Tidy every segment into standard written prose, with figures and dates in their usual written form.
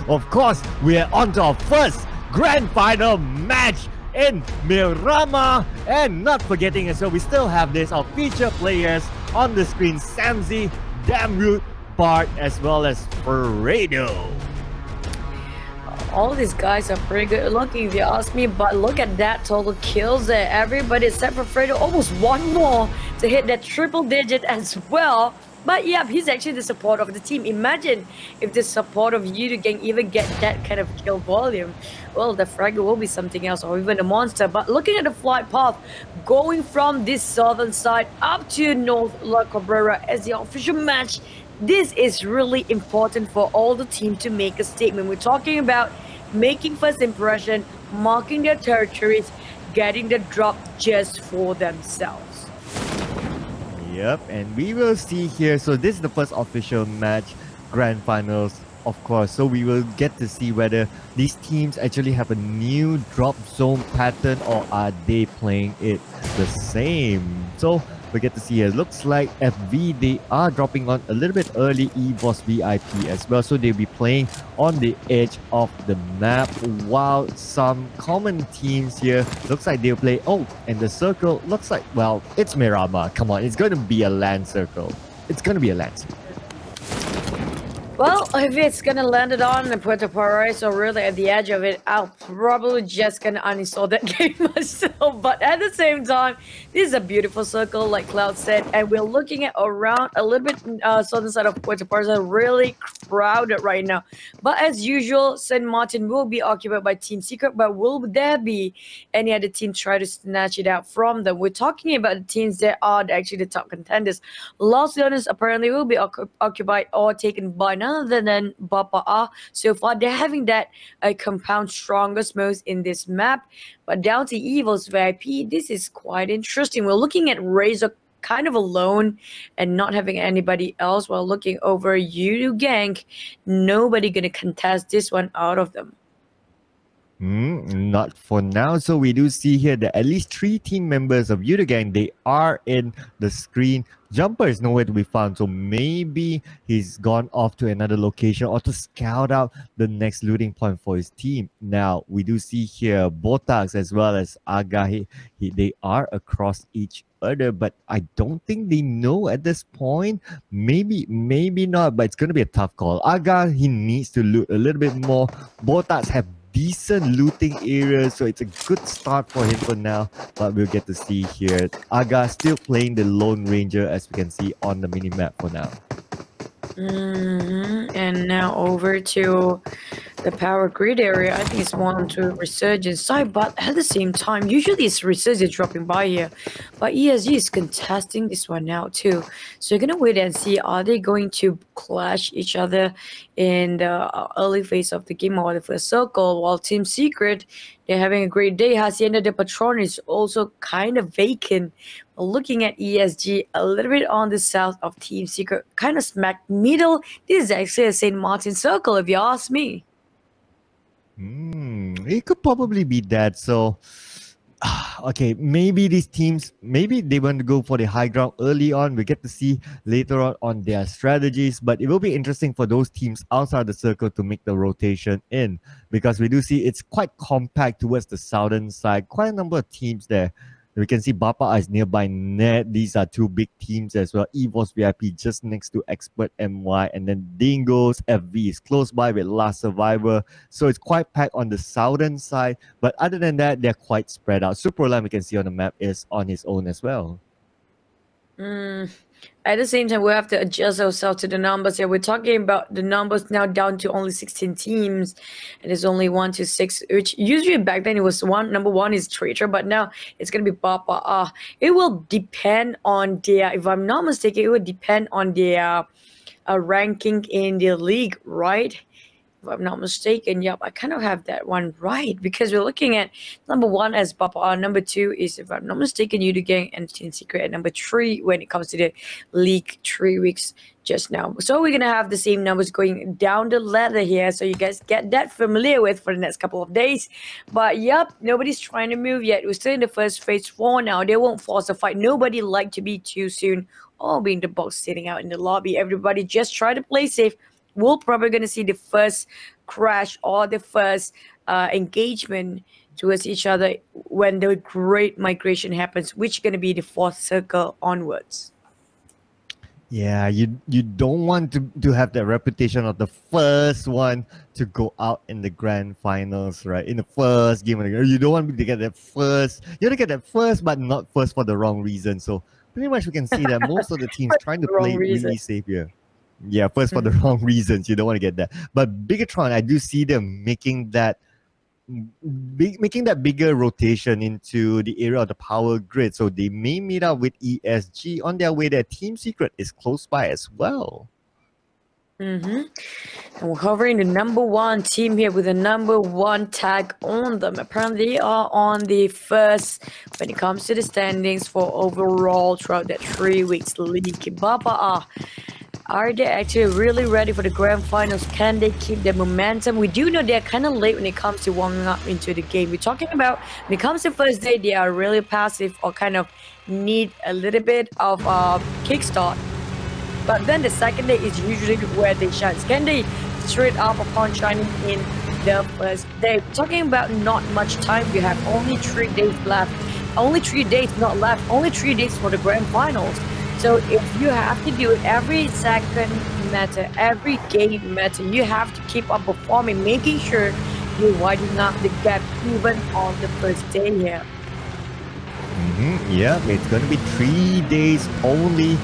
of course, we are on to our first grand final match in Miramar. And not forgetting as well, we still have our feature players on the screen: Samzy, Damroot, Bart, as well as Fredo. All these guys are pretty good looking if you ask me, but look at that total kills there. Everybody except for Fredo, almost one more to hit that triple digit as well. But yeah, he's actually the support of the team. Imagine if the support of Yudu Gang even get that kind of kill volume. Well, the fragger will be something else, or even a monster. But looking at the flight path, going from this southern side up to North La Cabrera as the official match, this is really important for all the team to make a statement. We're talking about making first impression, marking their territories, getting the drop just for themselves. Yep, and we will see here. So this is the first official match, grand finals, of course. So we will get to see whether these teams actually have a new drop zone pattern, or are they playing it the same. So we get to see here. Looks like FV, they are dropping on a little bit early, EVOS VIP as well. So they'll be playing on the edge of the map, while some common teams here, looks like they'll play, oh, and the circle looks like, well, it's Miramar. Come on, it's going to be a land circle. It's going to be a land circle. Well, if it's gonna land it on Puerto Paradise or really at the edge of it, I'll probably just gonna uninstall that game myself. But at the same time, this is a beautiful circle, like Cloud said, and we're looking at around a little bit southern side of Puerto Paradise, really crowded right now. But as usual, San Martin will be occupied by Team Secret, but will there be any other team try to snatch it out from them? We're talking about the teams that are actually the top contenders. Los Leones apparently will be occupied or taken by none other than Bapa. So far, they're having that compound strongest most in this map. But down to Evil's VIP, this is quite interesting. We're looking at Razor kind of alone and not having anybody else, while looking over Yudu Gang. Nobody gonna contest this one out of them. Not for now. So we do see here that at least 3 team members of Yudu Gang, they are in the screen. Jumper is nowhere to be found, so maybe he's gone off to another location or to scout out the next looting point for his team. Now we do see here Botax as well as Aga, they are across each other, but I don't think they know at this point. Maybe not, but it's going to be a tough call. Aga, he needs to loot a little bit more. Botax have decent looting areas, so it's a good start for him for now, but we'll get to see here. Aga still playing the Lone Ranger, as we can see on the mini map for now. And now over to the power grid area. I think it's more onto Resurgence side, but at the same time, usually it's Resurgence dropping by here, but ESG is contesting this one now too. So you're gonna wait and see, are they going to clash each other in the early phase of the game or the first circle, while Team Secret, they're having a great day. Hacienda de Patron is also kind of vacant. Looking at ESG a little bit on the south of Team Secret, kind of smack middle. This is actually a St. Martin circle, if you ask me. It could probably be that. So, okay, maybe these teams, maybe they want to go for the high ground early on. We get to see later on their strategies, but it will be interesting for those teams outside the circle to make the rotation in, because we do see it's quite compact towards the southern side. Quite a number of teams there. We can see Bapa is nearby Net. These are 2 big teams as well. EVOS VIP just next to Expert MY. And then Dingoes FV is close by with Last Survivor. So it's quite packed on the southern side. But other than that, they're quite spread out. Superline, we can see on the map, is on his own as well. At the same time, we have to adjust ourselves to the numbers here. We're talking about the numbers now down to only 16 teams, and it's only 1 to 6, which usually back then it was number 1 is Traitor, but now it's gonna be Bapa. It will depend on their, if I'm not mistaken, it would depend on their ranking in the league, right? If I'm not mistaken. Yep, I kind of have that one right, because we're looking at number 1 as Bapa, number 2 is, if I'm not mistaken, Yudu Gang and Team Secret, and number 3 when it comes to the league 3 weeks just now. So we're gonna have the same numbers going down the ladder here, so you guys get that familiar with for the next couple of days. But yep, nobody's trying to move yet. We're still in the first phase 4 now. They won't force a fight. Nobody like to be too soon or be in the box sitting out in the lobby. Everybody just try to play safe, we're probably going to see the first crash or the first engagement towards each other when the great migration happens, which is going to be the fourth circle onwards. Yeah, you don't want to have that reputation of the first one to go out in the grand finals, right? In the first game, you don't want to get that first. You want to get that first, but not first for the wrong reason. So pretty much we can see that most of the teams For trying to the wrong play reason. really safe here. Yeah, first for the wrong reasons. You don't want to get that. But Bigatron, I do see them making that bigger rotation into the area of the power grid. So they may meet up with ESG on their way there. Team Secret is close by as well. And we're covering the number one team here with the number one tag on them. Apparently, they are on the first when it comes to the standings for overall throughout that 3 weeks league. Baba, are they actually really ready for the grand finals? Can they keep their momentum? We do know they're kind of late when it comes to warming up into the game. We're talking about when it comes to first day, they are really passive or kind of need a little bit of a kickstart. But then the second day is usually where they shine. Can they straight up upon shining in the first day? Talking about not much time, you have only 3 days left. Only 3 days not left. Only 3 days for the grand finals. So if you have to do it, every second matter, every game matter, you have to keep on performing, making sure you're widening up the gap even on the first day here. Yeah, it's going to be 3 days only.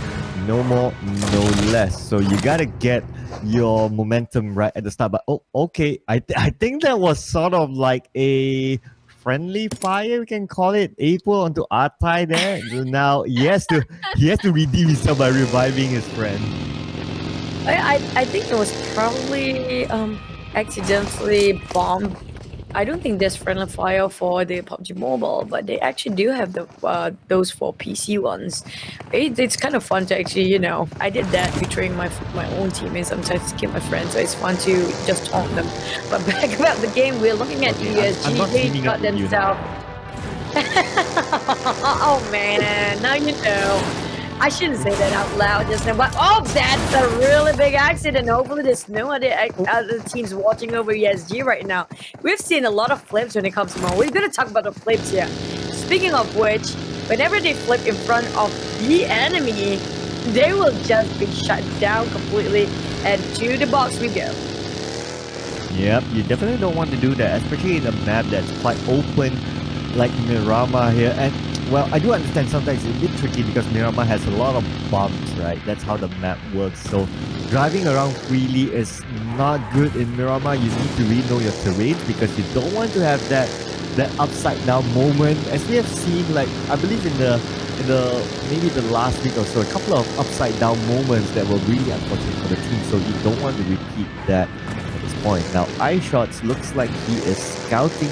No more, no less. So you gotta get your momentum right at the start. But okay, I think that was sort of like a friendly fire, we can call it. April onto Artai there. Now he has to redeem himself by reviving his friend. I think it was probably accidentally bombed. I don't think there's friendly fire for the PUBG Mobile, but they actually do have the those for PC ones. It's kind of fun to actually, you know, I did that betraying my own teammates. Sometimes to keep my friends, so it's fun to just taunt them. But back about the game, we're looking at ESG. They got themselves. Oh man, now you know. I shouldn't say that out loud just now, but oh, that's a really big accident. Hopefully there's no other teams watching over ESG right now. We've seen a lot of flips when it comes to Mo. We're going to talk about the flips here. Speaking of which, whenever they flip in front of the enemy, they will just be shut down completely, and to the box we go. Yep, you definitely don't want to do that, especially in a map that's quite open like Miramar here. And well, I do understand sometimes it's a bit tricky because Miramar has a lot of bumps, right? That's how the map works. So driving around freely is not good in Miramar. You need to really know your terrain because you don't want to have that upside down moment. As we have seen, like I believe in the maybe the last week or so, a couple of upside down moments that were really unfortunate for the team. So you don't want to repeat that point. Now, iShots looks like he is scouting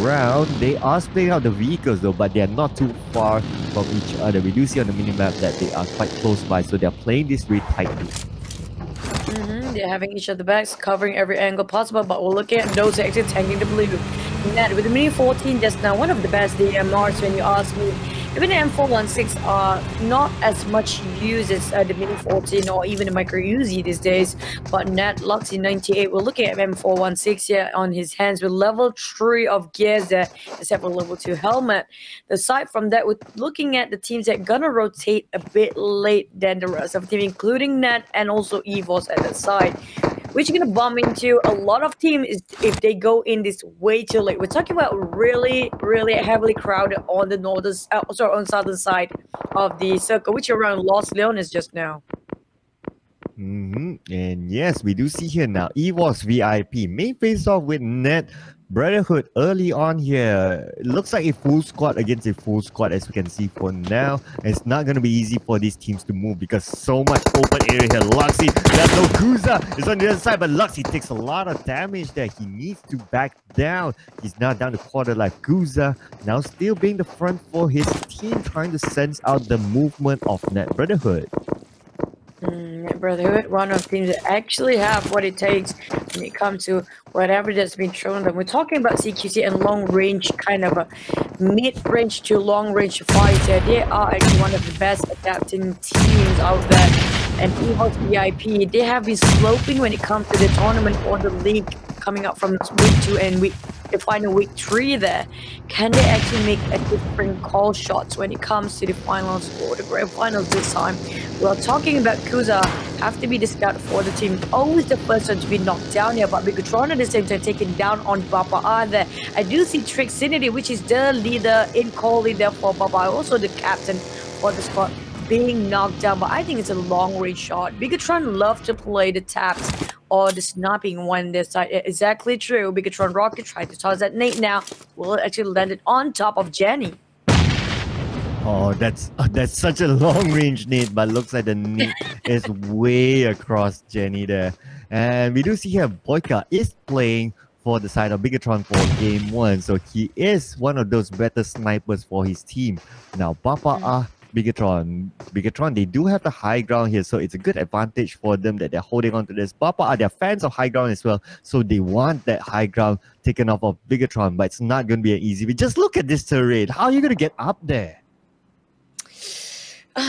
around. They are splitting out the vehicles though, but they are not too far from each other. We do see on the minimap that they are quite close by, so they're playing this really tightly. They're having each other backs, covering every angle possible, but we're looking at those actually tanking the blue. Net with the Mini 14 just now, one of the best DMRs when you ask me. Even the M416 are not as much used as the Mini 14 or even the Micro Uzi these days. But Nat Luxy 98, we're looking at M416 here on his hands with level 3 of gears there, except for level 2 helmet. Aside from that, we're looking at the teams that are gonna rotate a bit late than the rest of the team, including Nat and also EVOS at the side, which you're gonna bump into a lot of teams if they go in this way too late. We're talking about really heavily crowded on the northern, on southern side of the circle, which are around Los Leones just now. And yes, we do see here now EVOS VIP may face off with Net Brotherhood early on here. It looks like a full squad against a full squad as we can see for now. It's not going to be easy for these teams to move because so much open area here. Luxy, there's no Guza. It's on the other side, but Luxy takes a lot of damage there. He needs to back down. He's now down to quarter life. Guza now still being the front for his team, trying to sense out the movement of Net Brotherhood. Brotherhood, one of the teams that actually have what it takes when it comes to whatever that's been shown them. We're talking about CQC and long range, kind of a mid-range to long range fighter. They are actually one of the best adapting teams out there. and EVOS VIP, they have been sloping when it comes to the tournament or the league coming up from week 2 and the final week 3 there. Can they actually make a different call shots when it comes to the finals or the grand finals this time? Well, talking about Kuza, have to be the scout for the team. Always the first one to be knocked down here, but Bigatron at the same time taken down on Bapa there. I do see Trixinity, which is the leader in call leader for Bapa, also the captain for the squad, being knocked down, but I think it's a long-range shot. Bigatron love to play the taps or the sniping when this side. Exactly true. Bigatron Rocket tried to toss that nade now. Will it actually land it on top of Jenny? Oh, that's such a long-range nade, but looks like the nade is way across Jenny there. And we do see here Boyka is playing for the side of Bigatron for game 1, so he is one of those better snipers for his team. Now, Bapa Bigatron, they do have the high ground here, so it's a good advantage for them that they're holding on to this. Bapa they're fans of high ground as well, so they want that high ground taken off of Bigatron, but it's not going to be an easy. But just look at this terrain. How are you going to get up there?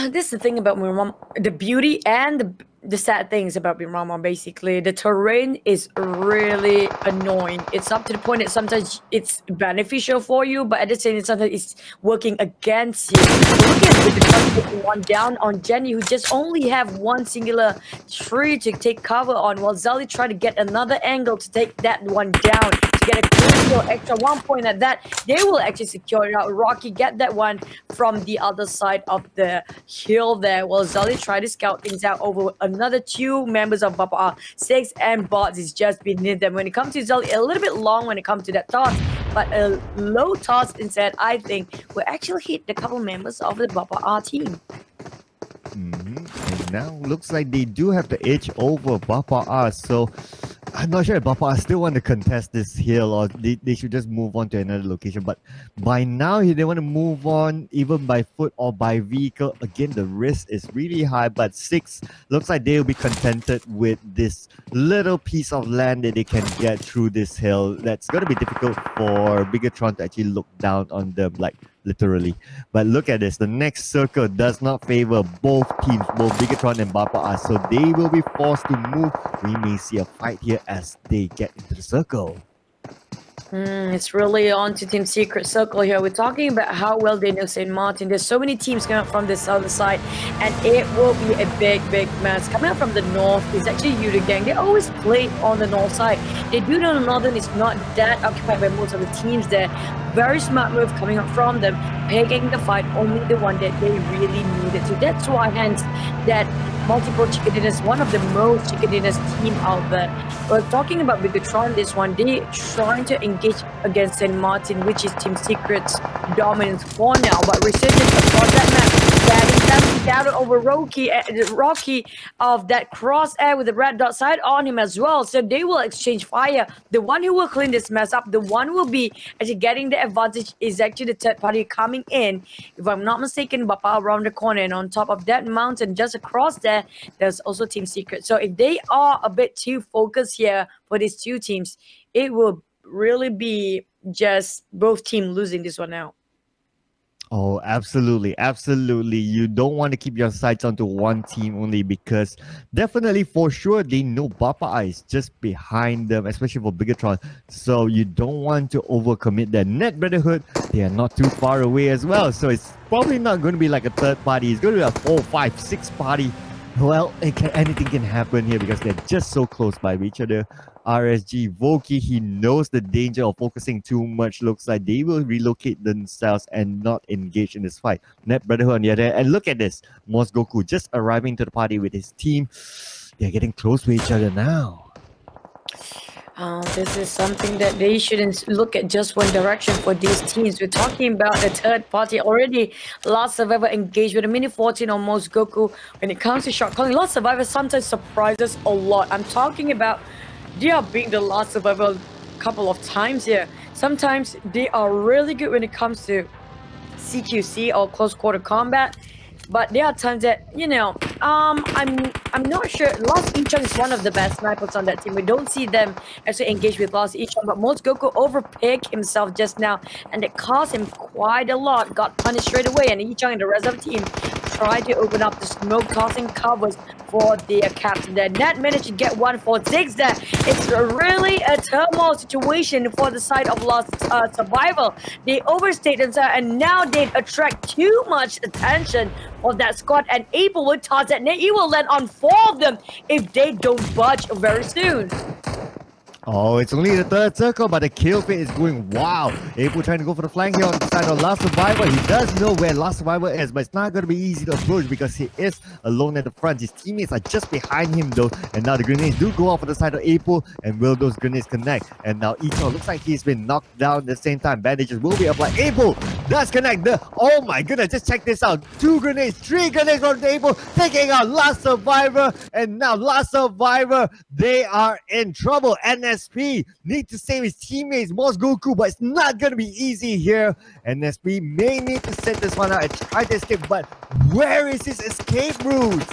This is the thing about Miramar, the beauty and the sad things about Miramar. Basically, the terrain is really annoying. It's up to the point that sometimes it's beneficial for you, but at the same time, sometimes it's working against you. Look at the taking one down on Jenny, who just only have one singular tree to take cover on, while Zali try to get another angle to take that one down. Get a crucial extra 1 point at that. They will actually secure it out. Rocky get that one from the other side of the hill there. While Zali try to scout things out over another 2 members of Bapa. 6 and Bots is just beneath them. When it comes to Zali, a little bit long when it comes to that toss, but a low toss instead, I think, will actually hit the couple members of the Bapa team. And now looks like they do have the edge over Bapa, so I'm not sure if Bapa still want to contest this hill or they should just move on to another location. But by now, if they want to move on even by foot or by vehicle, again, the risk is really high. But 6 looks like they'll be contented with this little piece of land that they can get through this hill. That's going to be difficult for Bigatron to actually look down on them, like literally. But look at this. The next circle does not favor both teams, both Bigatron and Bapa, so they will be forced to move. We may see a fight here as they get into the circle. It's really on to Team Secret Circle here. We're talking about how well they know St. Martin. There's so many teams coming up from this other side, and it will be a big mess. Coming up from the north is actually Yuta Gang. They always play on the north side. They do know the northern is not that occupied by most of the teams there. Very smart move coming up from them, picking the fight, only the one that they really needed to. That's why, hence, that multiple chicken dinners, one of the most chicken dinners team out there. We're talking about Bigatron, this one, they trying to engage against St. Martin, which is Team Secret's dominance for now, but Resurgence across that map, batting them down over Rocky of that crosshair with the red dot side on him as well, so they will exchange fire. The one who will clean this mess up, the one who will be actually getting the advantage is actually the third party coming in. If I'm not mistaken, Bapa around the corner, and on top of that mountain just across there, there's also Team Secret. So if they are a bit too focused here for these 2 teams, it will really be just both teams losing this one out. Oh, absolutely. You don't want to keep your sights onto one team only, because definitely for sure they know Bapa is just behind them, especially for Bigatron. So you don't want to overcommit their Net Brotherhood. They are not too far away as well. So it's probably not going to be like a third party. It's going to be a 4, 5, 6 party. Well, anything can happen here because they're just so close by each other. RSG, Voki, he knows the danger of focusing too much. Looks like they will relocate themselves and not engage in this fight. Net Brotherhood on the other hand. And look at this. Mosgoku just arriving to the party with his team. They're getting close to each other now. This is something that they shouldn't look at just one direction for these teams. We're talking about the third party already. Last Survivor engaged with a mini 14 on Mosgoku. When it comes to shot calling, Last Survivor sometimes surprises a lot. I'm talking about they are being the Last Survivor a couple of times here. Sometimes they are really good when it comes to CQC or close quarter combat. But there are times that, you know, I'm not sure. Lost Ichon is one of the best snipers on that team. We don't see them actually engage with Lost Ichon, but Mosgoku overpicked himself just now, and it cost him quite a lot. Got punished straight away, and Ichon and the rest of the team try to open up the smoke, causing covers for the captain there. Net managed to get 1 for 6 there. It's really a turmoil situation for the side of Lost Survival. They overstayed themselves and now they attract too much attention of that squad, and April will toss that net. He will land on 4 of them if they don't budge very soon. Oh, it's only the third circle, but the kill feed is going wow. April trying to go for the flank here on the side of Last Survivor. He does know where Last Survivor is, but it's not going to be easy to approach because he is alone at the front. His teammates are just behind him though, and now the grenades do go off on the side of April, and will those grenades connect? And now Ito looks like he's been knocked down at the same time. Bandages will be applied. April does connect. Oh my goodness, just check this out. 2 grenades, 3 grenades on April, taking out Last Survivor, and now Last Survivor, they are in trouble. NSP need to save his teammates, Boss Goku, but it's not going to be easy here. NSP may need to set this one out and try to escape, but where is his escape route?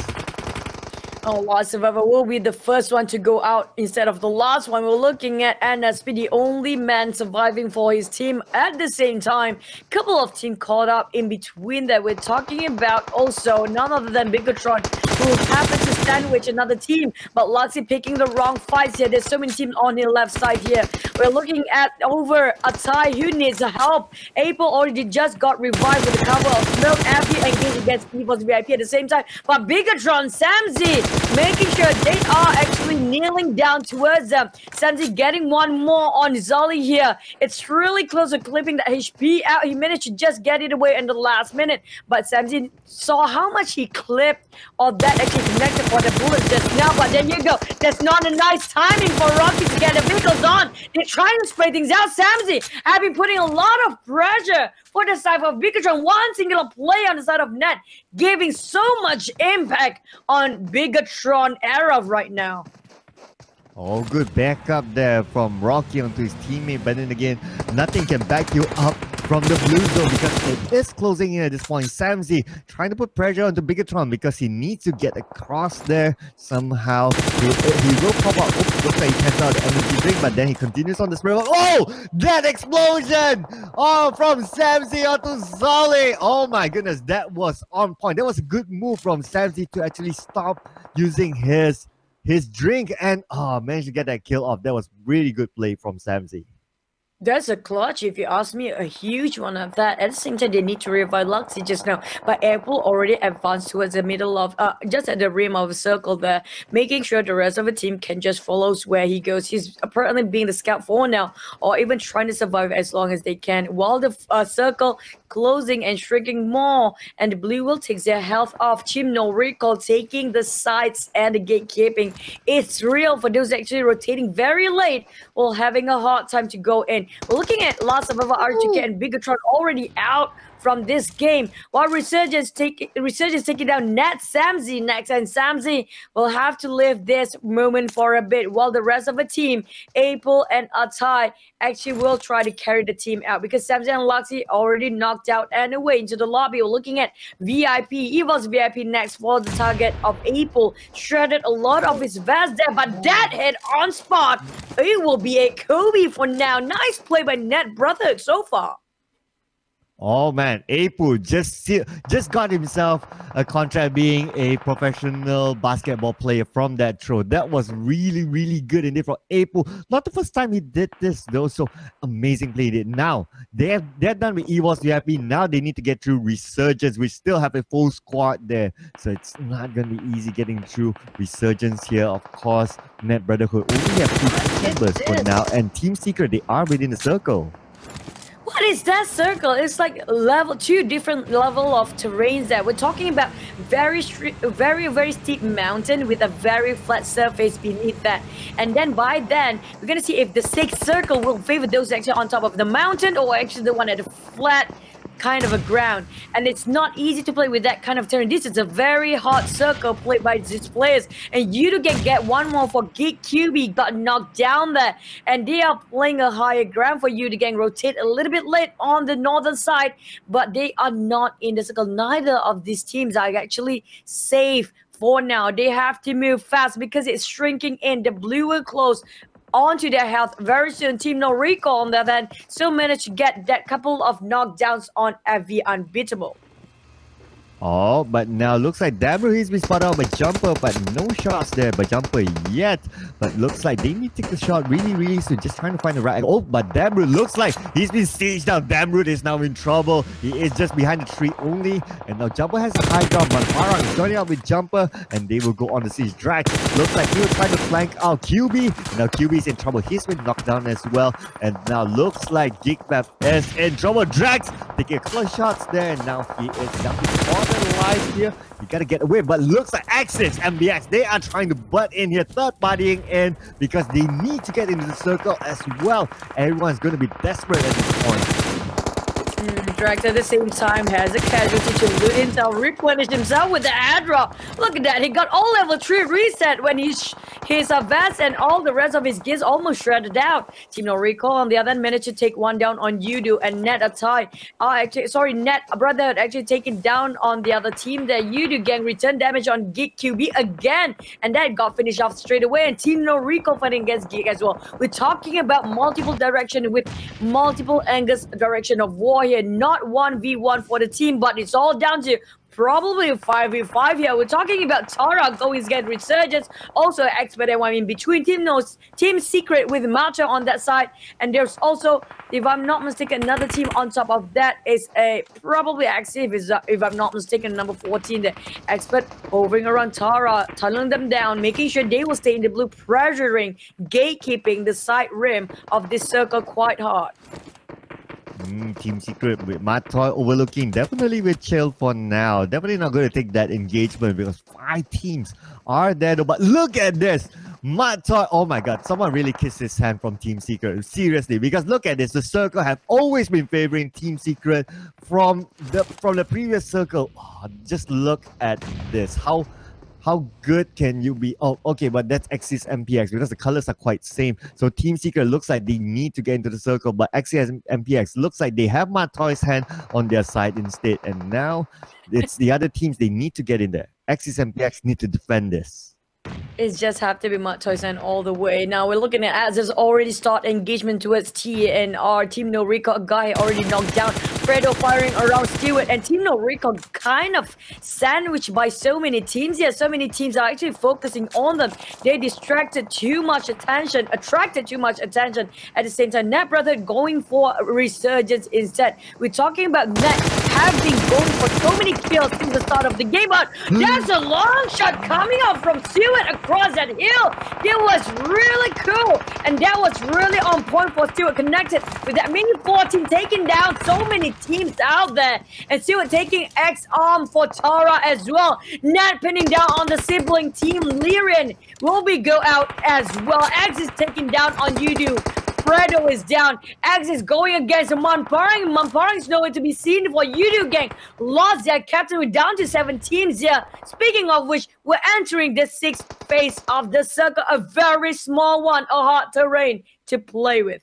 Oh, Last Survivor will be the first one to go out instead of the last one. We're looking at NSP, the only man surviving for his team at the same time. Couple of teams caught up in between that. We're talking about also none other than Bigatron, who happened to sandwich another team, but Luxy picking the wrong fights here. There's so many teams on the left side here. We're looking at over Atai, who needs help. April already just got revived with the cover of Smoke after engaging against People's VIP at the same time. But Bigatron, Samzy, making sure they are actually kneeling down towards them. Samzy getting one more on Zolly here. It's really close to clipping the HP out. He managed to just get it away in the last minute, but Samzy saw how much he clipped of that actually connected for the bullets just now. But there you go. That's not a nice timing for Rocky to get the vehicles on. They're trying to spray things out. Samzy have been putting a lot of pressure for the side of Bigatron. One singular play on the side of net, giving so much impact on Bigatron era right now. Oh, good backup there from Rocky onto his teammate, but then again, nothing can back you up from the blue zone because it is closing in at this point. Samzy trying to put pressure onto Bigatron because he needs to get across there somehow. He will pop out. Oops, looks like he cancels out the energy drink, but then he continues on the spray. Oh, that explosion! Oh, from Samzy onto Zolly. Oh my goodness, that was on point. That was a good move from Samzy to actually stop using his drink and managed to get that kill off. That was really good play from Samzy. That's a clutch, if you ask me, a huge one of that. At the same time, they need to revive Luxy just now. But April already advanced towards the middle of, just at the rim of the circle there, making sure the rest of the team can just follow where he goes. He's apparently being the scout for now, or even trying to survive as long as they can, while the circle closing and shrinking more, and the blue will take their health off. Chim no recall taking the sides and the gatekeeping. It's real for those actually rotating very late while having a hard time to go in. We're looking at lots of other RGK and Bigatron already out from this game, while Resurgence taking down Nat Samzy next, and Samzy will have to live this moment for a bit while the rest of the team, April and Atai, actually will try to carry the team out because Samzy and Luxy already knocked out and away into the lobby. We're looking at VIP, Evil's VIP next for the target of April. Shredded a lot of his vest there, but that hit on spot. It will be a Kobe for now. Nice play by Net Brother so far. Oh man, April just got himself a contract being a professional basketball player from that throw. That was really, really good indeed for April. Not the first time he did this though, so amazing play. Now they're done with EVOS VIP. Now they need to get through Resurgence. We still have a full squad there, so it's not gonna be easy getting through Resurgence here. Of course, Net Brotherhood only have 2 members for now, and Team Secret, they are within the circle. What is that circle? It's like two different level of terrains that we're talking about. Very steep mountain with a very flat surface beneath that. And then by then, we're gonna see if the 6th circle will favor those actually on top of the mountain or actually the one at the flat kind of a ground. And it's not easy to play with that kind of terrain. This is a very hard circle played by these players, and you can get one more for Geek QB got knocked down there, and they are playing a higher ground for you to get rotate a little bit late on the northern side, but they are not in the circle. Neither of these teams are actually safe for now. They have to move fast because it's shrinking in. The blue will close onto their health very soon. Team No Recall on the other hand still managed to get that couple of knockdowns on FV Unbeatable. Oh, but now looks like Dabru, he's been spotted out by Jumper, but no shots there by Jumper yet. But looks like they need to take the shot really soon, just trying to find the right. Oh, but Dabru looks like he's been sieged out. Dabru is now in trouble. He is just behind the tree only. And now Jumper has a high ground, but Farah is joining out with Jumper, and they will go on to siege Drax. Looks like he will try to flank out QB. Now QB is in trouble. He's been knocked down as well. And now looks like Geekmap is in trouble. Drax taking a couple of shots there, and now he is down to life here. You gotta get away, but looks like Axis MBX, they are trying to butt in here, third partying in because they need to get into the circle as well. Everyone's gonna be desperate at this point. Drax at the same time has a casualty to loot himself, replenish himself with the Adra. Look at that, he got all level 3 reset when his vest and all the rest of his gears almost shredded out. Team No Recall on the other hand managed to take one down on Yudu and Net a tie. Net Brotherhood actually taken down on the other team. The Yudu gang returned damage on Geek QB again, and that got finished off straight away. And Team No Recall fighting against Geek as well. We're talking about multiple direction with multiple angles direction of war here. Not 1v1 for the team, but it's all down to probably 5v5 here. We're talking about Tara going to get Resurgence, also Expert and in between. Team Secret with Macho on that side, and there's also, if I'm not mistaken, another team on top of that is a probably Active, if I'm not mistaken, number 14, the Expert hovering around Tara, tunneling them down, making sure they will stay in the blue, pressuring, gatekeeping the side rim of this circle quite hard. Team Secret with Matoy overlooking, definitely with chill for now. Definitely not going to take that engagement because 5 teams are there though. But look at this, Matoy, oh my god, someone really kissed his hand from Team Secret, seriously, because look at this, the circle have always been favoring Team Secret from the previous circle. Oh, just look at this, how good can you be? Oh, okay, but that's Axis MPX because the colors are quite same. So Team Secret looks like they need to get into the circle, but Axis MPX looks like they have Matoy's hand on their side instead. And now it's the other teams, they need to get in there. Axis MPX need to defend this. It's just have to be Matoy-san all the way. Now we're looking at Az's already start engagement towards T, and our Team No Recall guy already knocked down. Fredo firing around Stewart, and Team No Recall kind of sandwiched by so many teams. Yeah, so many teams are actually focusing on them. They attracted too much attention at the same time. Net Brother going for Resurgence instead. We're talking about Net have been going for so many kills since the start of the game, but that's a long shot coming up from Stewart across that hill. It was really cool, and that was really on point for Stewart, connected with that mini 14, taking down so many teams out there, and Stewart taking X-Arm for Tara as well. Not pinning down on the sibling team. Lyrian will be go out as well. X is taking down on Yudu. Fredo is down. X is going against Manparing. Manparing is nowhere to be seen for Yudu gang. Lost their captain. We're down to 7 teams here. Speaking of which, we're entering the 6th phase of the circle. A very small one. A hard terrain to play with.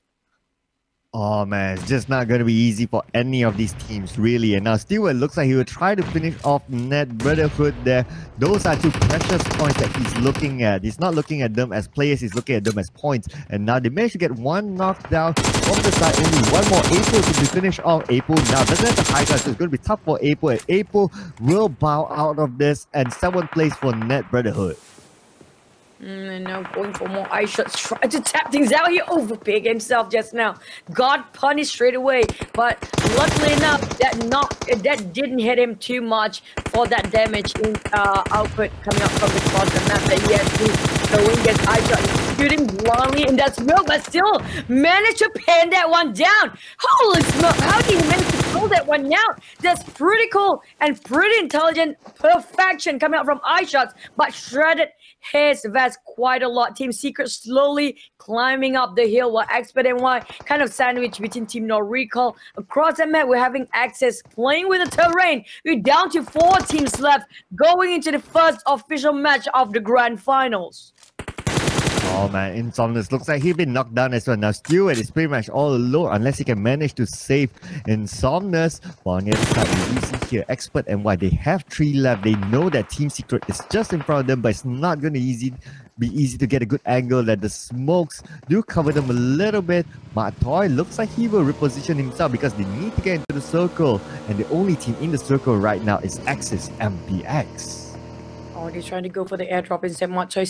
Oh man, it's just not going to be easy for any of these teams, really. And now Stewart looks like he will try to finish off Net Brotherhood there. Those are 2 precious points that he's looking at. He's not looking at them as players, he's looking at them as points. And now they managed to get 1 knockdown from the side. Only 1 more April to be finished off. April now doesn't have the high ground, so it's going to be tough for April. And April will bow out of this, and 7th place for Net Brotherhood. And now going for more eye shots, trying to tap things out. He overpicked himself just now. Got punished straight away, but luckily enough, that didn't hit him too much for that damage in output coming up from the cross the map that he has to throw in this eye shot. Shooting blindly in that smoke, but still managed to pin that one down. Holy smoke, how did he manage to pull that one down? That's pretty cool and pretty intelligent perfection coming out from eye shots, but shredded his vest quite a lot. Team Secret slowly climbing up the hill, while Expert and Y kind of sandwich between Team No Recall. Across the map, we're having Access playing with the terrain. We're down to 4 teams left, going into the first official match of the grand finals. Oh man, Insomnus looks like he's been knocked down as well. Now Stewart is pretty much all alone unless he can manage to save Insomnus. But on the other side, we see here Expert and Y, they have 3 left. They know that Team Secret is just in front of them, but it's not going to be easy be easy to get a good angle that the smokes do cover them a little bit. Matoy looks like he will reposition himself because they need to get into the circle, and the only team in the circle right now is Axis MPX. Oh, they're trying to go for the airdrop instead. Matoy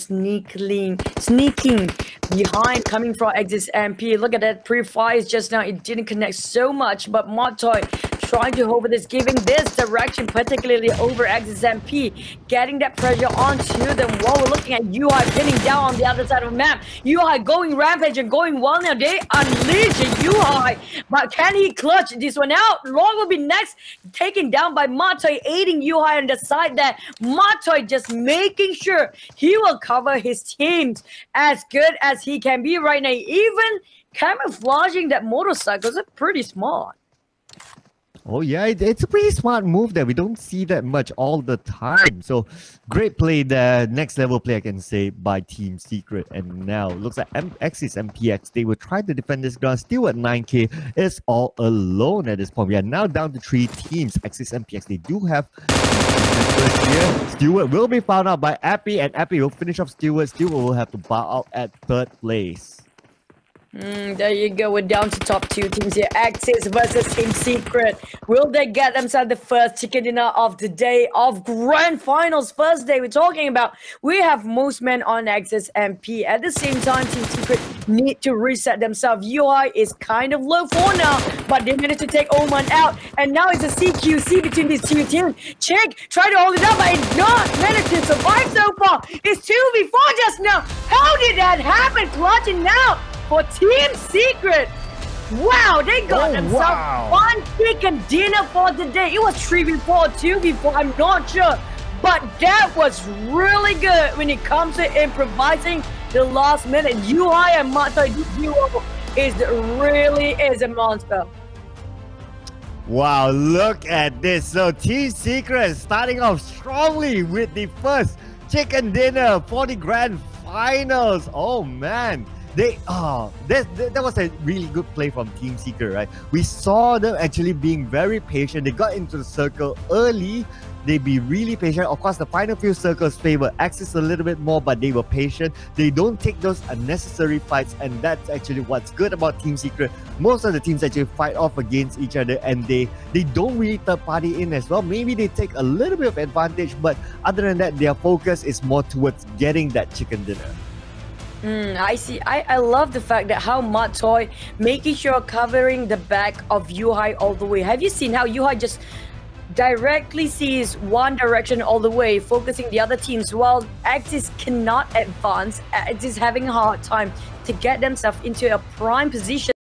sneaking behind, coming from Axis MP. Look at that pre-fires just now. It didn't connect so much, but Matoy trying to hover this, giving this direction, particularly over Axis MP, getting that pressure onto them while we're looking at UI pinning down on the other side of the map. UI going rampage and going well now. They unleash UI, but can he clutch this one out? Long will be next, taken down by Matoy, aiding UI on the side there. Matoy just making sure he will cover his teams as good as he can be right now. Even camouflaging that motorcycle is pretty smart. Oh yeah, it's a pretty smart move that we don't see that much all the time. So great play there, next level play I can say by Team Secret. And now looks like Axis MPX, they will try to defend this ground, still at 9k, is all alone at this point. We are now down to 3 teams. Axis MPX, they do have first here. Stewart will be found out by Appy, and Appy will finish off Stewart. Stewart will have to bow out at 3rd place. There you go. We're down to top 2 teams here. Axis versus Team Secret. Will they get themselves the first chicken dinner of the day of Grand Finals? First day we're talking about. We have most men on Axis MP. At the same time, Team Secret need to reset themselves. UI is kind of low for now, but they managed to take Oman out. And now it's a CQC between these 2 teams. Chick tried to hold it up, but it's not managed to survive so far. It's 2v4 just now. How did that happen? Clutching out for Team Secret. Wow, they got themselves one chicken dinner for the day. It was 3v4, 2v4, I'm not sure. But that was really good when it comes to improvising the last minute. UI and Matoy duo really is a monster. Wow, look at this. So Team Secret starting off strongly with the first chicken dinner for the Grand Finals. Oh man. That was a really good play from Team Secret, right? We saw them actually being very patient. They got into the circle early. They be really patient. Of course, the final few circles favor Axis a little bit more, but they were patient. They don't take those unnecessary fights, and that's actually what's good about Team Secret. Most of the teams actually fight off against each other, and they don't really third party in as well. Maybe they take a little bit of advantage, but other than that, their focus is more towards getting that chicken dinner. I see. I love the fact that how Matoy making sure covering the back of Yuhai all the way. Have you seen how Yuhai just directly sees one direction all the way, focusing the other teams, while Axis cannot advance? Axis having a hard time to get themselves into a prime position